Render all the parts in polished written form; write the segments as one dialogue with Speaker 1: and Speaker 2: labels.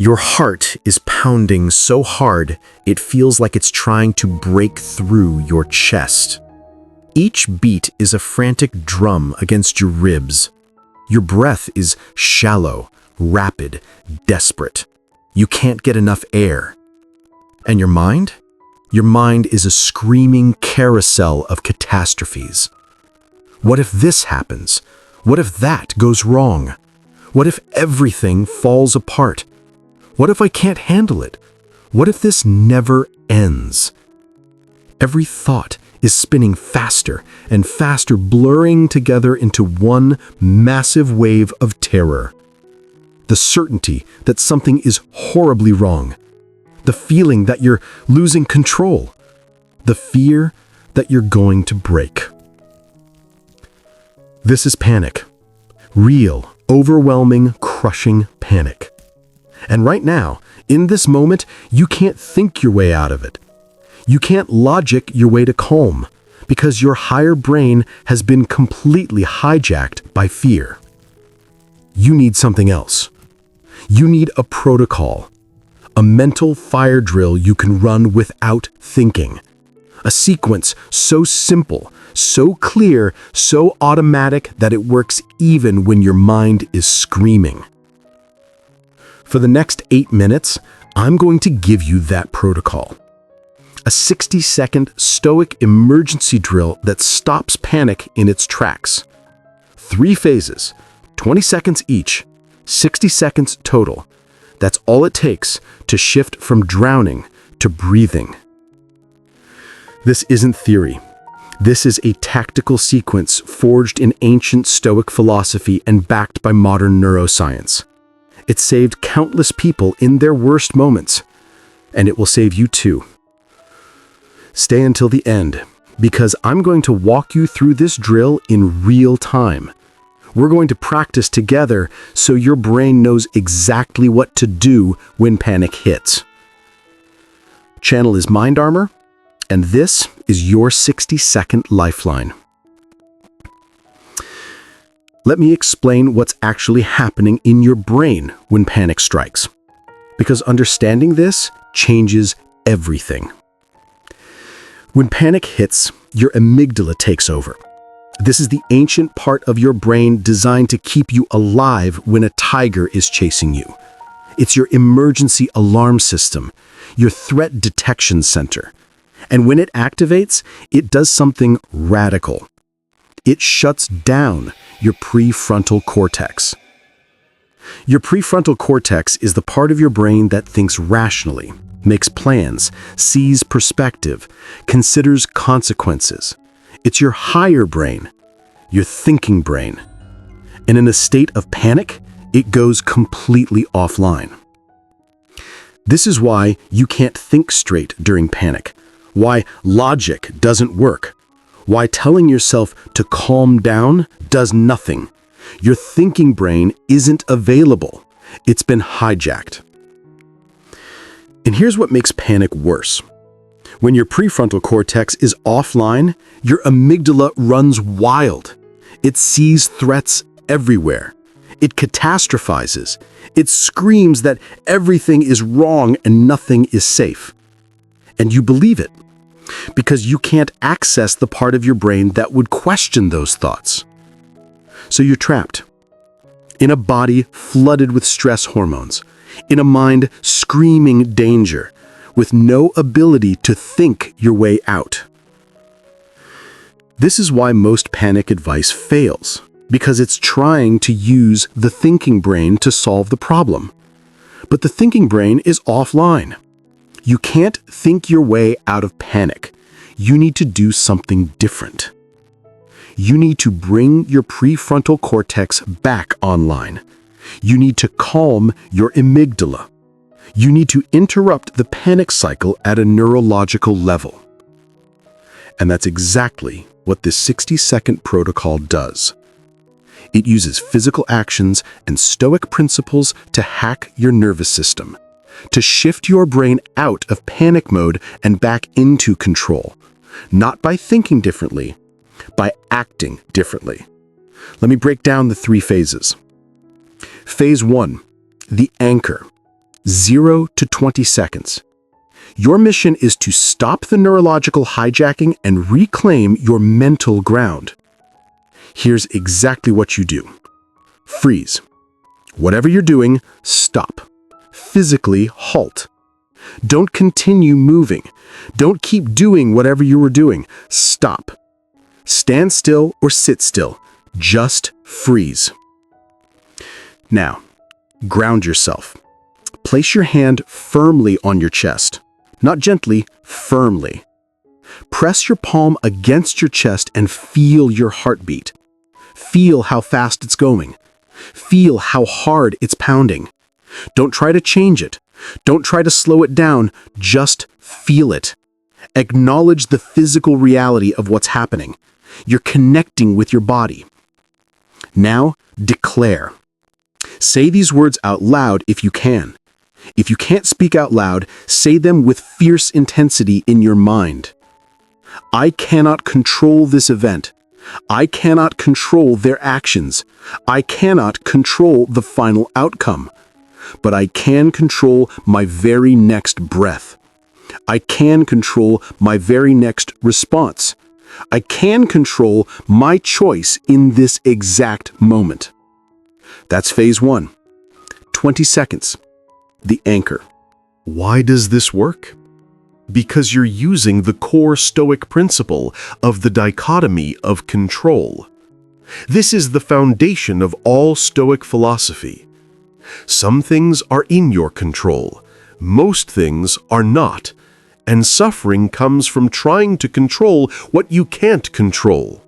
Speaker 1: Your heart is pounding so hard, it feels like it's trying to break through your chest. Each beat is a frantic drum against your ribs. Your breath is shallow, rapid, desperate. You can't get enough air. And your mind? Your mind is a screaming carousel of catastrophes. What if this happens? What if that goes wrong? What if everything falls apart? What if I can't handle it? What if this never ends? Every thought is spinning faster and faster, blurring together into one massive wave of terror. The certainty that something is horribly wrong. The feeling that you're losing control. The fear that you're going to break. This is panic. Real, overwhelming, crushing panic. And right now, in this moment, you can't think your way out of it. You can't logic your way to calm, because your higher brain has been completely hijacked by fear. You need something else. You need a protocol, a mental fire drill you can run without thinking. A sequence so simple, so clear, so automatic that it works even when your mind is screaming. For the next 8 minutes, I'm going to give you that protocol. A 60-second Stoic emergency drill that stops panic in its tracks. 3 phases, 20 seconds each, 60 seconds total. That's all it takes to shift from drowning to breathing. This isn't theory. This is a tactical sequence forged in ancient Stoic philosophy and backed by modern neuroscience. It saved countless people in their worst moments, and it will save you too. Stay until the end, because I'm going to walk you through this drill in real time. We're going to practice together so your brain knows exactly what to do when panic hits. Channel is Mind Armor, and this is your 60-second lifeline. Let me explain what's actually happening in your brain when panic strikes, because understanding this changes everything. When panic hits, your amygdala takes over. This is the ancient part of your brain designed to keep you alive when a tiger is chasing you. It's your emergency alarm system, your threat detection center. And when it activates, it does something radical. It shuts down your prefrontal cortex. Your prefrontal cortex is the part of your brain that thinks rationally, makes plans, sees perspective, considers consequences. It's your higher brain, your thinking brain. And in a state of panic, it goes completely offline. This is why you can't think straight during panic, why logic doesn't work, why telling yourself to calm down does nothing. Your thinking brain isn't available. It's been hijacked. And here's what makes panic worse. When your prefrontal cortex is offline, your amygdala runs wild. It sees threats everywhere. It catastrophizes. It screams that everything is wrong and nothing is safe. And you believe it, because you can't access the part of your brain that would question those thoughts. So you're trapped in a body flooded with stress hormones, in a mind screaming danger, with no ability to think your way out. This is why most panic advice fails, because it's trying to use the thinking brain to solve the problem. But the thinking brain is offline. You can't think your way out of panic. You need to do something different. You need to bring your prefrontal cortex back online. You need to calm your amygdala. You need to interrupt the panic cycle at a neurological level. And that's exactly what this 60-second protocol does. It uses physical actions and Stoic principles to hack your nervous system, to shift your brain out of panic mode and back into control, not by thinking differently, by acting differently. Let me break down the 3 phases. Phase 1, the anchor. 0 to 20 seconds. Your mission is to stop the neurological hijacking and reclaim your mental ground. Here's exactly what you do. Freeze. Whatever you're doing, stop. Physically halt. Don't continue moving. Don't keep doing whatever you were doing. Stop. Stand still or sit still. Just freeze. Now, ground yourself. Place your hand firmly on your chest. Not gently, firmly. Press your palm against your chest and feel your heartbeat. Feel how fast it's going. Feel how hard it's pounding. Don't try to change it. Don't try to slow it down. Just feel it. Acknowledge the physical reality of what's happening. You're connecting with your body. Now, declare. Say these words out loud if you can. If you can't speak out loud, say them with fierce intensity in your mind. I cannot control this event. I cannot control their actions. I cannot control the final outcome. But I can control my very next breath. I can control my very next response. I can control my choice in this exact moment. That's phase 1. 20 seconds. The anchor. Why does this work? Because you're using the core Stoic principle of the dichotomy of control. This is the foundation of all Stoic philosophy. Some things are in your control, most things are not, and suffering comes from trying to control what you can't control.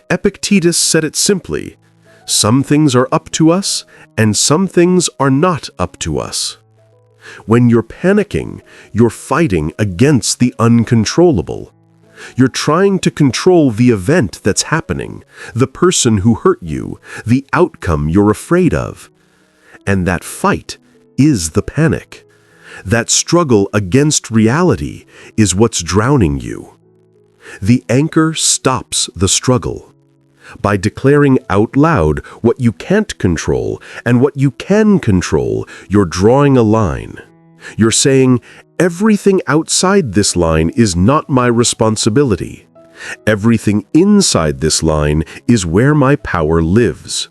Speaker 1: Epictetus said it simply, some things are up to us, and some things are not up to us. When you're panicking, you're fighting against the uncontrollable. You're trying to control the event that's happening, the person who hurt you, the outcome you're afraid of. And that fight is the panic. That struggle against reality is what's drowning you. The anchor stops the struggle. By declaring out loud what you can't control and what you can control, you're drawing a line. You're saying, everything outside this line is not my responsibility. Everything inside this line is where my power lives.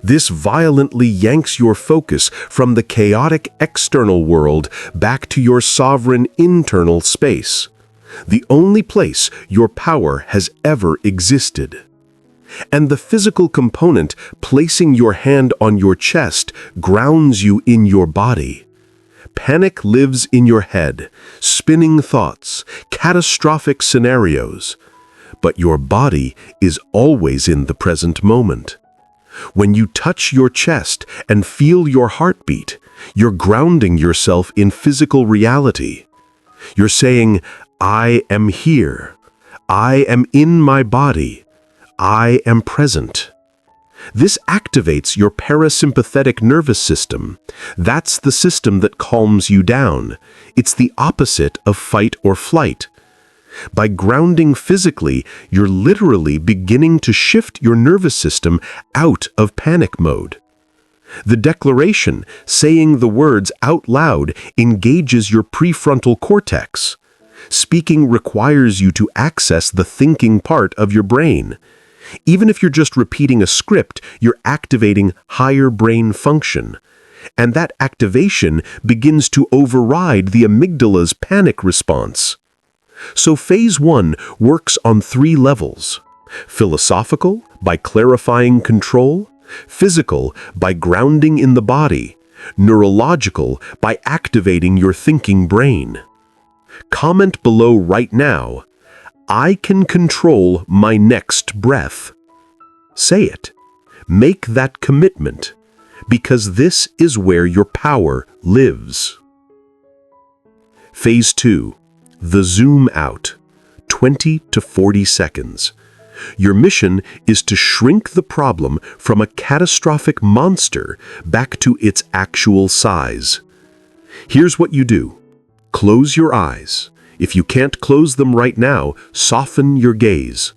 Speaker 1: This violently yanks your focus from the chaotic external world back to your sovereign internal space, the only place your power has ever existed. And the physical component, placing your hand on your chest, grounds you in your body. Panic lives in your head, spinning thoughts, catastrophic scenarios. But your body is always in the present moment. When you touch your chest and feel your heartbeat, you're grounding yourself in physical reality. You're saying, I am here. I am in my body. I am present. This activates your parasympathetic nervous system. That's the system that calms you down. It's the opposite of fight or flight. By grounding physically, you're literally beginning to shift your nervous system out of panic mode. The declaration, saying the words out loud, engages your prefrontal cortex. Speaking requires you to access the thinking part of your brain. Even if you're just repeating a script, you're activating higher brain function. And that activation begins to override the amygdala's panic response. So phase 1 works on 3 levels. Philosophical, by clarifying control. Physical, by grounding in the body. Neurological, by activating your thinking brain. Comment below right now, I can control my next breath. Say it. Make that commitment, because this is where your power lives. Phase 2. The zoom out, 20 to 40 seconds. Your mission is to shrink the problem from a catastrophic monster back to its actual size. Here's what you do. Close your eyes. If you can't close them right now, soften your gaze.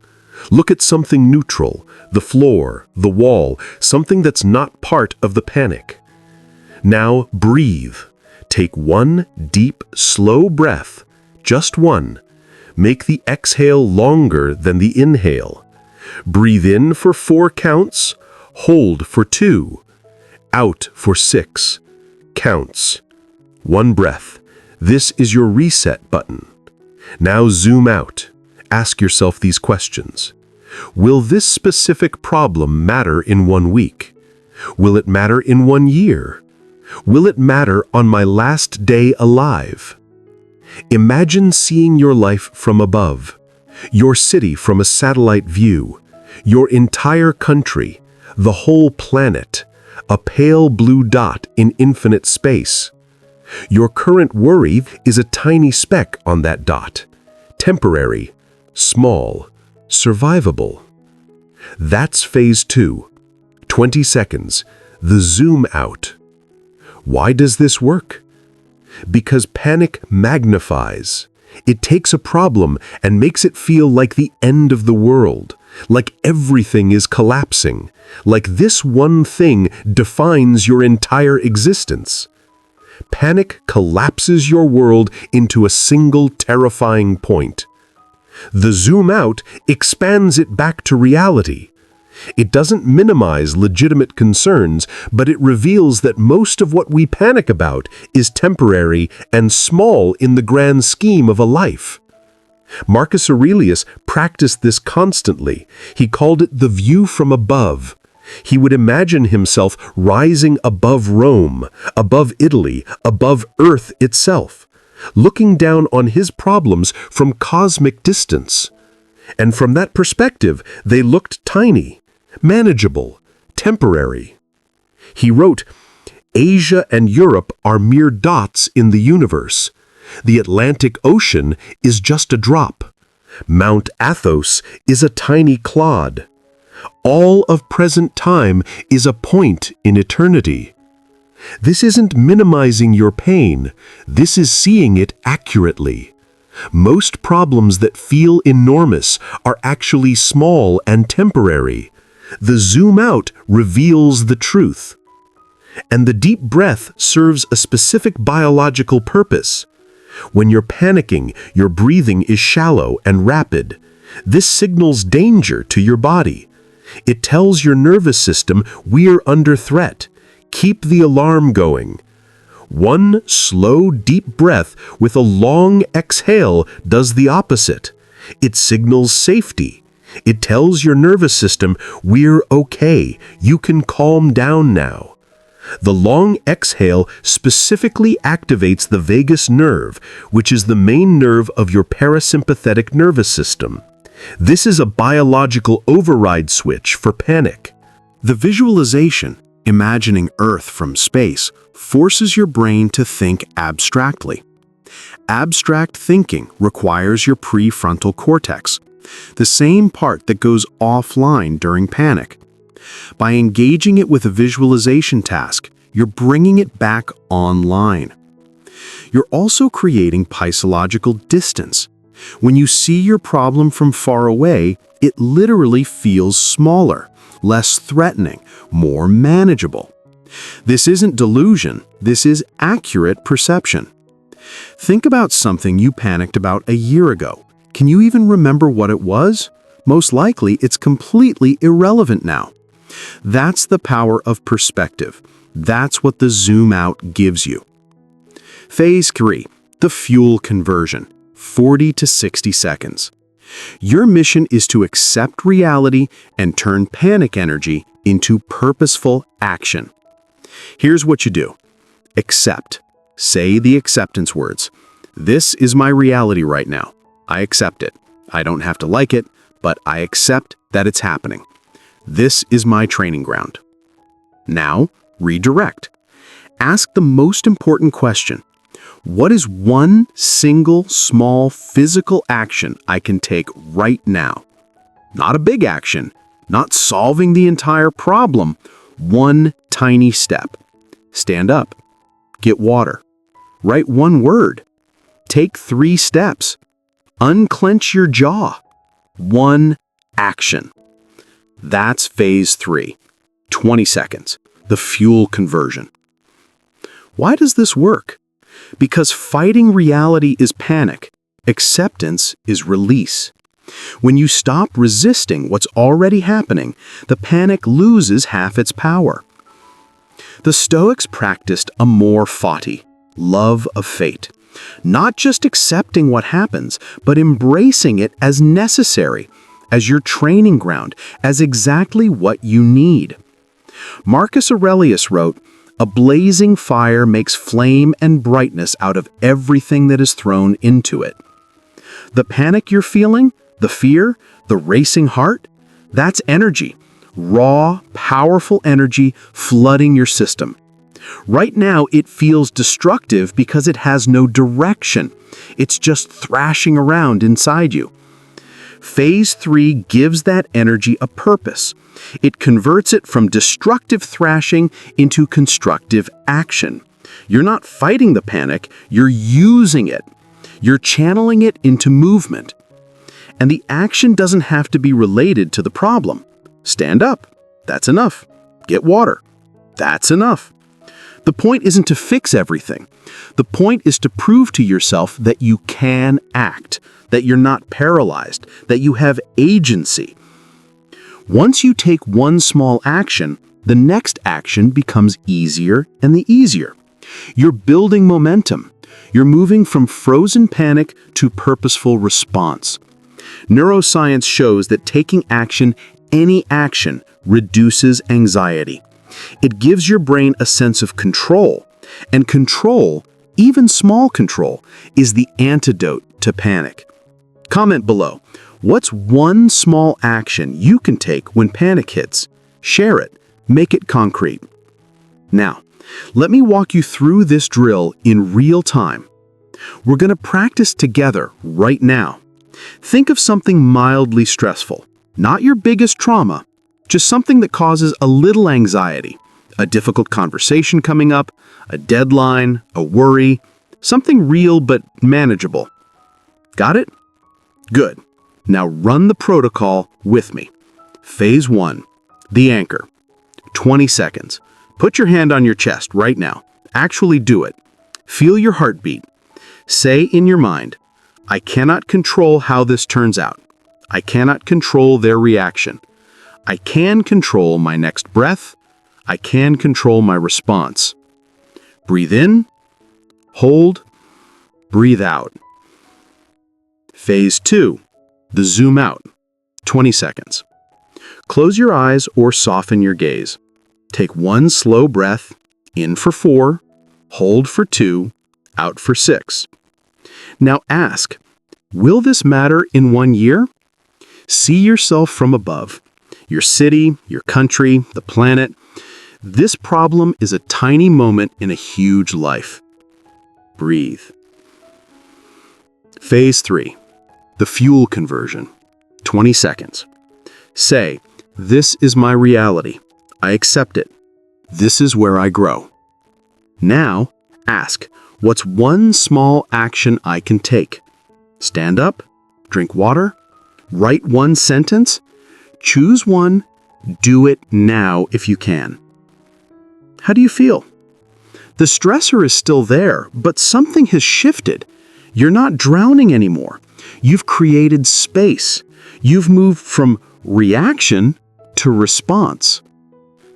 Speaker 1: Look at something neutral, the floor, the wall, something that's not part of the panic.
Speaker 2: Now breathe. Take one deep, slow breath, just one. Make the exhale longer than the inhale. Breathe in for 4 counts, hold for 2, out for 6 counts. 1 breath. This is your reset button. Now zoom out. Ask yourself these questions. Will this specific problem matter in 1 week? Will it matter in 1 year? Will it matter on my last day alive? Imagine seeing your life from above, your city from a satellite view, your entire country, the whole planet, a pale blue dot in infinite space. Your current worry is a tiny speck on that dot, temporary, small, survivable. That's phase 2. 20 seconds, the zoom out. Why does this work? Because panic magnifies. It takes a problem and makes it feel like the end of the world, like everything is collapsing, like this one thing defines your entire existence. Panic collapses your world into a single terrifying point. The zoom out expands it back to reality. It doesn't minimize legitimate concerns, but it reveals that most of what we panic about is temporary and small in the grand scheme of a life. Marcus Aurelius practiced this constantly. He called it the view from above. He would imagine himself rising above Rome, above Italy, above Earth itself, looking down on his problems from cosmic distance. And from that perspective, they looked tiny, manageable, temporary. He wrote, "Asia and Europe are mere dots in the universe. The Atlantic Ocean is just a drop. Mount Athos is a tiny clod. All of present time is a point in eternity." This isn't minimizing your pain. This is seeing it accurately. Most problems that feel enormous are actually small and temporary. The zoom out reveals the truth. And the deep breath serves a specific biological purpose. When you're panicking, your breathing is shallow and rapid. This signals danger to your body. It tells your nervous system we're under threat. Keep the alarm going. One slow, deep breath with a long exhale does the opposite. It signals safety. It tells your nervous system, we're okay, you can calm down now. The long exhale specifically activates the vagus nerve, which is the main nerve of your parasympathetic nervous system. This is a biological override switch for panic. The visualization, imagining Earth from space, forces your brain to think abstractly. Abstract thinking requires your prefrontal cortex, the same part that goes offline during panic. By engaging it with a visualization task, you're bringing it back online. You're also creating psychological distance. When you see your problem from far away, it literally feels smaller, less threatening, more manageable. This isn't delusion, this is accurate perception. Think about something you panicked about a year ago. Can you even remember what it was? Most likely, it's completely irrelevant now. That's the power of perspective. That's what the zoom out gives you. Phase 3, the fuel conversion, 40 to 60 seconds. Your mission is to accept reality and turn panic energy into purposeful action. Here's what you do. Accept. Say the acceptance words. This is my reality right now. I accept it. I don't have to like it, but I accept that it's happening. This is my training ground. Now, redirect. Ask the most important question. What is one single small physical action I can take right now? Not a big action, not solving the entire problem. One tiny step. Stand up. Get water. Write one word. Take 3 steps. Unclench your jaw. One action. That's phase 3. 20 seconds. The fuel conversion.
Speaker 1: Why does this work? Because fighting reality is panic. Acceptance is release. When you stop resisting what's already happening, the panic loses half its power. The Stoics practiced Amor Fati, love of fate. Not just accepting what happens, but embracing it as necessary, as your training ground, as exactly what you need. Marcus Aurelius wrote, "A blazing fire makes flame and brightness out of everything that is thrown into it." The panic you're feeling, the fear, the racing heart, that's energy. Raw, powerful energy flooding your system. Right now, it feels destructive because it has no direction. It's just thrashing around inside you. Phase 3 gives that energy a purpose. It converts it from destructive thrashing into constructive action. You're not fighting the panic, you're using it. You're channeling it into movement. And the action doesn't have to be related to the problem. Stand up. That's enough. Get water. That's enough. The point isn't to fix everything. The point is to prove to yourself that you can act, that you're not paralyzed, that you have agency. Once you take one small action, the next action becomes easier and the easier. You're building momentum. You're moving from frozen panic to purposeful response. Neuroscience shows that taking action, any action, reduces anxiety. It gives your brain a sense of control, and control, even small control, is the antidote to panic. Comment below, what's one small action you can take when panic hits? Share it, make it concrete. Now, let me walk you through this drill in real time. We're going to practice together right now. Think of something mildly stressful, not your biggest trauma, just something that causes a little anxiety, a difficult conversation coming up, a deadline, a worry, something real but manageable. Got it? Good. Now run the protocol with me. Phase 1, the anchor. 20 seconds. Put your hand on your chest right now. Actually do it. Feel your heartbeat. Say in your mind, I cannot control how this turns out. I cannot control their reaction. I can control my next breath. I can control my response. Breathe in, hold, breathe out. Phase 2, the zoom out. 20 seconds. Close your eyes or soften your gaze. Take one slow breath, in for 4, hold for 2, out for 6. Now ask, will this matter in 1 year? See yourself from above. Your city, your country, the planet. This problem is a tiny moment in a huge life. Breathe. Phase 3, the fuel conversion. 20 seconds. Say, this is my reality. I accept it. This is where I grow. Now, ask, what's one small action I can take? Stand up, drink water, write one sentence, choose one, do it now if you can. How do you feel? The stressor is still there, but something has shifted. You're not drowning anymore. You've created space. You've moved from reaction to response.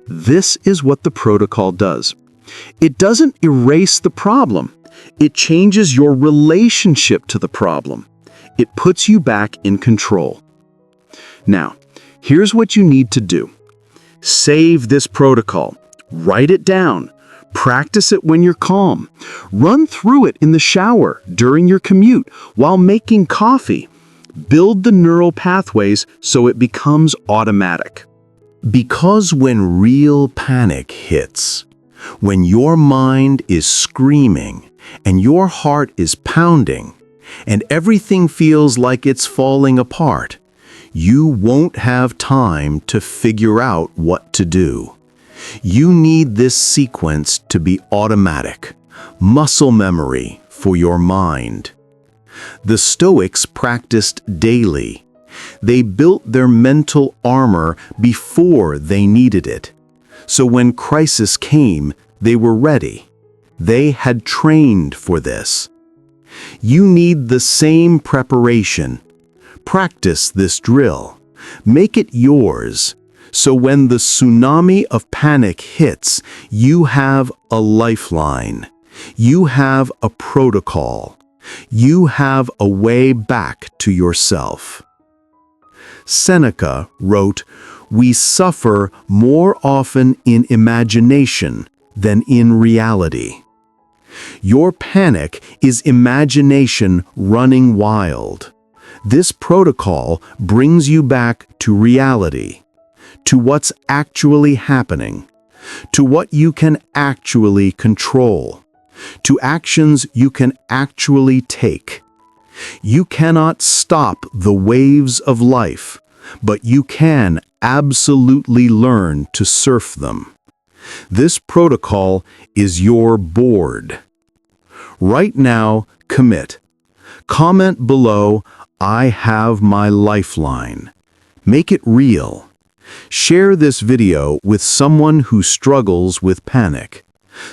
Speaker 1: This is what the protocol does. It doesn't erase the problem. It changes your relationship to the problem. It puts you back in control. Now, here's what you need to do. Save this protocol. Write it down. Practice it when you're calm. Run through it in the shower, during your commute, while making coffee. Build the neural pathways so it becomes automatic.
Speaker 3: Because when real panic hits, when your mind is screaming and your heart is pounding and everything feels like it's falling apart, you won't have time to figure out what to do. You need this sequence to be automatic, muscle memory for your mind. The Stoics practiced daily. They built their mental armor before they needed it. So when crisis came, they were ready. They had trained for this. You need the same preparation. Practice this drill. Make it yours, so when the tsunami of panic hits, you have a lifeline. You have a protocol. You have a way back to yourself. Seneca wrote, "We suffer more often in imagination than in reality." Your panic is imagination running wild. This protocol brings you back to reality, to what's actually happening, to what you can actually control, to actions you can actually take. You cannot stop the waves of life, but you can absolutely learn to surf them. This protocol is your board. Right now, commit. Comment below, "I have my lifeline." Make it real. Share this video with someone who struggles with panic,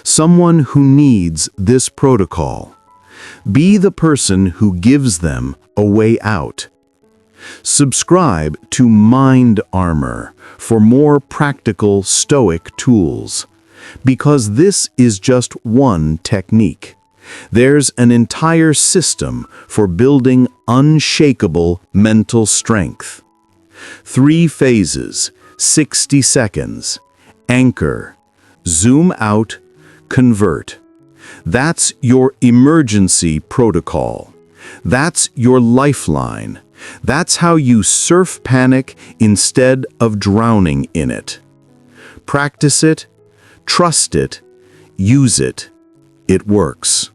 Speaker 3: someone who needs this protocol. Be the person who gives them a way out. Subscribe to Mind Armor for more practical Stoic tools, because this is just one technique. There's an entire system for building unshakable mental strength. 3 phases, 60 seconds. Anchor, zoom out, convert. That's your emergency protocol. That's your lifeline. That's how you surf panic instead of drowning in it. Practice it, trust it, use it. It works.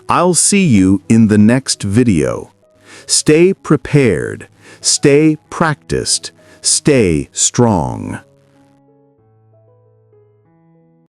Speaker 3: I'll see you in the next video. Stay prepared, stay practiced, stay strong.